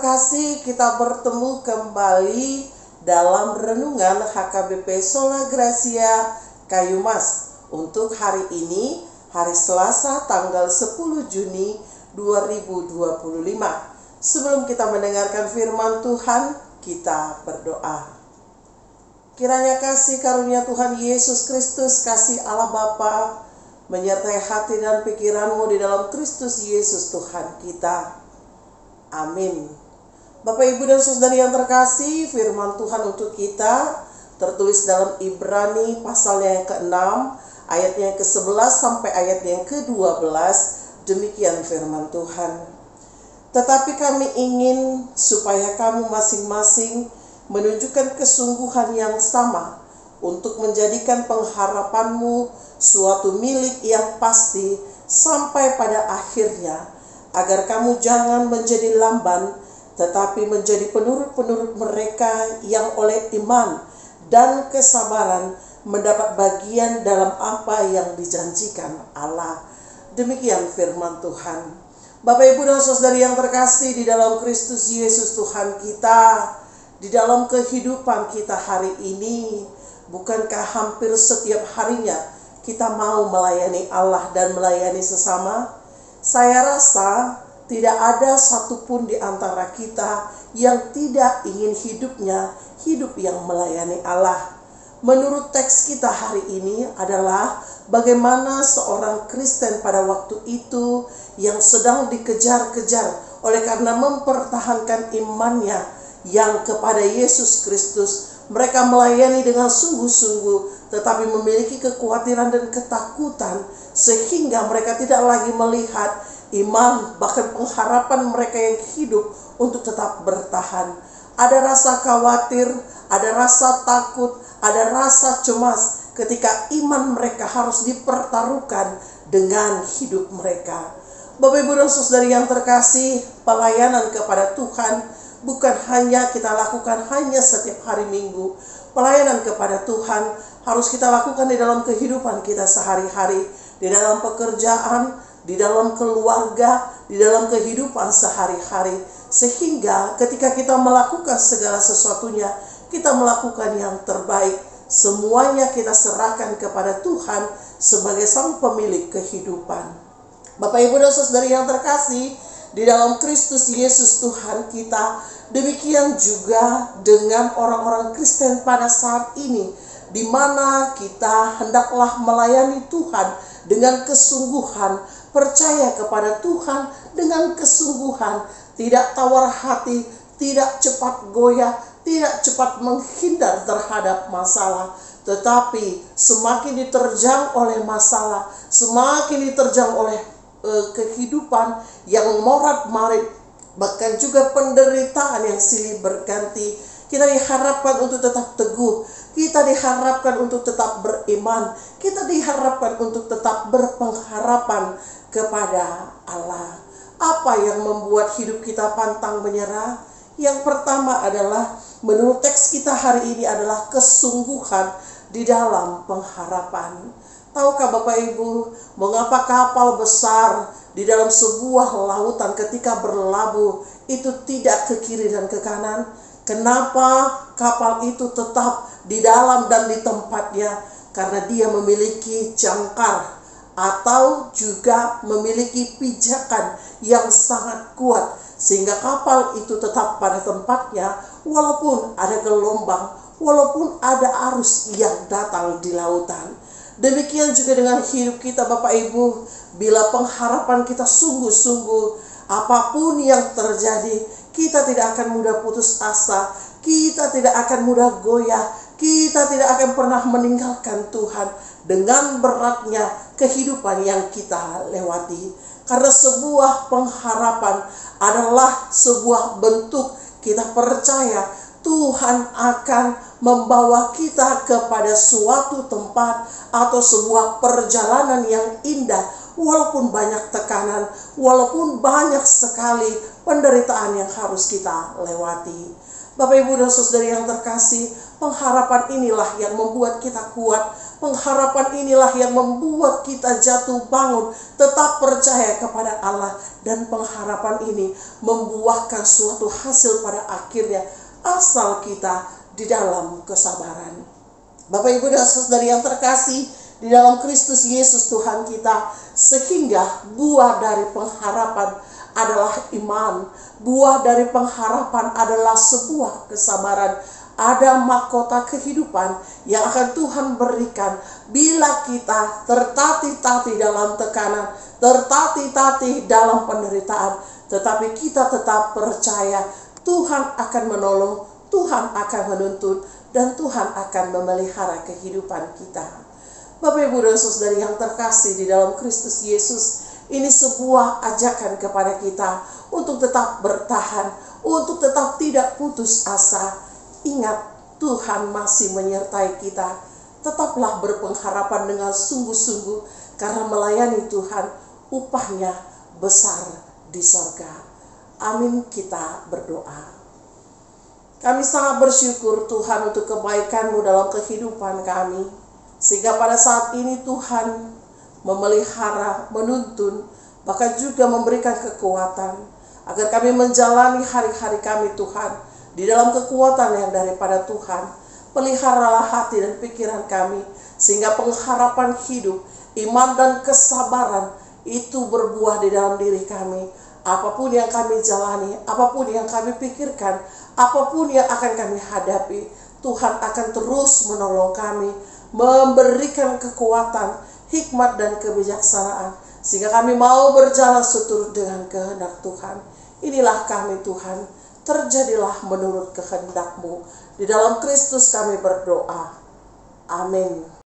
terkasih, kita bertemu kembali dalam renungan HKBP Sola Gracia Kayu Mas untuk hari ini, hari Selasa tanggal 10 Juni 2025. Sebelum kita mendengarkan firman Tuhan, kita berdoa. Kiranya kasih karunia Tuhan Yesus Kristus, kasih Allah Bapa, menyertai hati dan pikiranmu di dalam Kristus Yesus Tuhan kita. Amin. Bapak, Ibu, dan Saudari yang terkasih, firman Tuhan untuk kita tertulis dalam Ibrani pasalnya yang ke-6, ayatnya yang ke-11 sampai ayatnya yang ke-12. Demikian firman Tuhan. Tetapi kami ingin supaya kamu masing-masing menunjukkan kesungguhan yang sama untuk menjadikan pengharapanmu suatu milik yang pasti sampai pada akhirnya, agar kamu jangan menjadi lamban, tetapi menjadi penurut-penurut mereka yang oleh iman dan kesabaran mendapat bagian dalam apa yang dijanjikan Allah. Demikian firman Tuhan. Bapak, Ibu, dan Saudari yang terkasih di dalam Kristus Yesus Tuhan kita, di dalam kehidupan kita hari ini, bukankah hampir setiap harinya kita mau melayani Allah dan melayani sesama? Saya rasa tidak ada satupun di antara kita yang tidak ingin hidupnya hidup yang melayani Allah. Menurut teks kita hari ini adalah bagaimana seorang Kristen pada waktu itu yang sedang dikejar-kejar oleh karena mempertahankan imannya yang kepada Yesus Kristus. Mereka melayani dengan sungguh-sungguh, tetapi memiliki kekhawatiran dan ketakutan, sehingga mereka tidak lagi melihat iman, bahkan pengharapan mereka yang hidup untuk tetap bertahan. Ada rasa khawatir, ada rasa takut, ada rasa cemas ketika iman mereka harus dipertaruhkan dengan hidup mereka. Bapak, Ibu, dan Saudari yang terkasih, pelayanan kepada Tuhan bukan hanya kita lakukan hanya setiap hari Minggu. Pelayanan kepada Tuhan harus kita lakukan di dalam kehidupan kita sehari-hari, di dalam pekerjaan, di dalam keluarga, di dalam kehidupan sehari-hari. Sehingga ketika kita melakukan segala sesuatunya, kita melakukan yang terbaik. Semuanya kita serahkan kepada Tuhan sebagai sang pemilik kehidupan. Bapak, Ibu, dan Saudari yang terkasih di dalam Kristus Yesus Tuhan kita, demikian juga dengan orang-orang Kristen pada saat ini, di mana kita hendaklah melayani Tuhan dengan kesungguhan, percaya kepada Tuhan dengan kesungguhan, tidak tawar hati, tidak cepat goyah, tidak cepat menghindar terhadap masalah, tetapi semakin diterjang oleh masalah, semakin diterjang oleh kehidupan yang morat-marit, bahkan juga penderitaan yang silih berganti, kita diharapkan untuk tetap teguh, kita diharapkan untuk tetap beriman, kita diharapkan untuk tetap berpengharapan kepada Allah. Apa yang membuat hidup kita pantang menyerah? Yang pertama adalah, menurut teks kita hari ini, adalah kesungguhan di dalam pengharapan. Tahukah Bapak, Ibu, mengapa kapal besar di dalam sebuah lautan ketika berlabuh itu tidak ke kiri dan ke kanan? Kenapa kapal itu tetap di dalam dan di tempatnya? Karena dia memiliki jangkar atau juga memiliki pijakan yang sangat kuat, sehingga kapal itu tetap pada tempatnya walaupun ada gelombang, walaupun ada arus yang datang di lautan. Demikian juga dengan hidup kita, Bapak, Ibu. Bila pengharapan kita sungguh-sungguh, apapun yang terjadi, kita tidak akan mudah putus asa, kita tidak akan mudah goyah, kita tidak akan pernah meninggalkan Tuhan dengan beratnya kehidupan yang kita lewati. Karena sebuah pengharapan adalah sebuah bentuk kita percaya Tuhan akan membawa kita kepada suatu tempat atau sebuah perjalanan yang indah, walaupun banyak tekanan, walaupun banyak sekali penderitaan yang harus kita lewati. Bapak, Ibu, dan Saudari yang terkasih, pengharapan inilah yang membuat kita kuat, Pengharapan inilah yang membuat kita jatuh bangun, tetap percaya kepada Allah. Dan pengharapan ini membuahkan suatu hasil pada akhirnya, asal kita di dalam kesabaran. Bapak Ibu dan Saudari yang terkasih di dalam Kristus Yesus Tuhan kita, sehingga buah dari pengharapan adalah iman. Buah dari pengharapan adalah sebuah kesabaran. Ada mahkota kehidupan yang akan Tuhan berikan bila kita tertatih-tatih dalam tekanan, tertatih-tatih dalam penderitaan, tetapi kita tetap percaya Tuhan akan menolong, Tuhan akan menuntun, dan Tuhan akan memelihara kehidupan kita. Bapak Ibu dan Saudari yang terkasih di dalam Kristus Yesus, ini sebuah ajakan kepada kita untuk tetap bertahan, untuk tetap tidak putus asa. Ingat, Tuhan masih menyertai kita. Tetaplah berpengharapan dengan sungguh-sungguh, karena melayani Tuhan upahnya besar di sorga. Amin, kita berdoa. Kami sangat bersyukur Tuhan untuk kebaikan-Mu dalam kehidupan kami, sehingga pada saat ini Tuhan memelihara, menuntun, bahkan juga memberikan kekuatan agar kami menjalani hari-hari kami Tuhan di dalam kekuatan yang daripada Tuhan. Peliharalah hati dan pikiran kami, sehingga pengharapan hidup, iman dan kesabaran itu berbuah di dalam diri kami. Apapun yang kami jalani, apapun yang kami pikirkan, apapun yang akan kami hadapi, Tuhan akan terus menolong kami, memberikan kekuatan, hikmat dan kebijaksanaan, sehingga kami mau berjalan seturut dengan kehendak Tuhan. Inilah kami Tuhan, terjadilah menurut kehendak-Mu. Di dalam Kristus kami berdoa. Amin.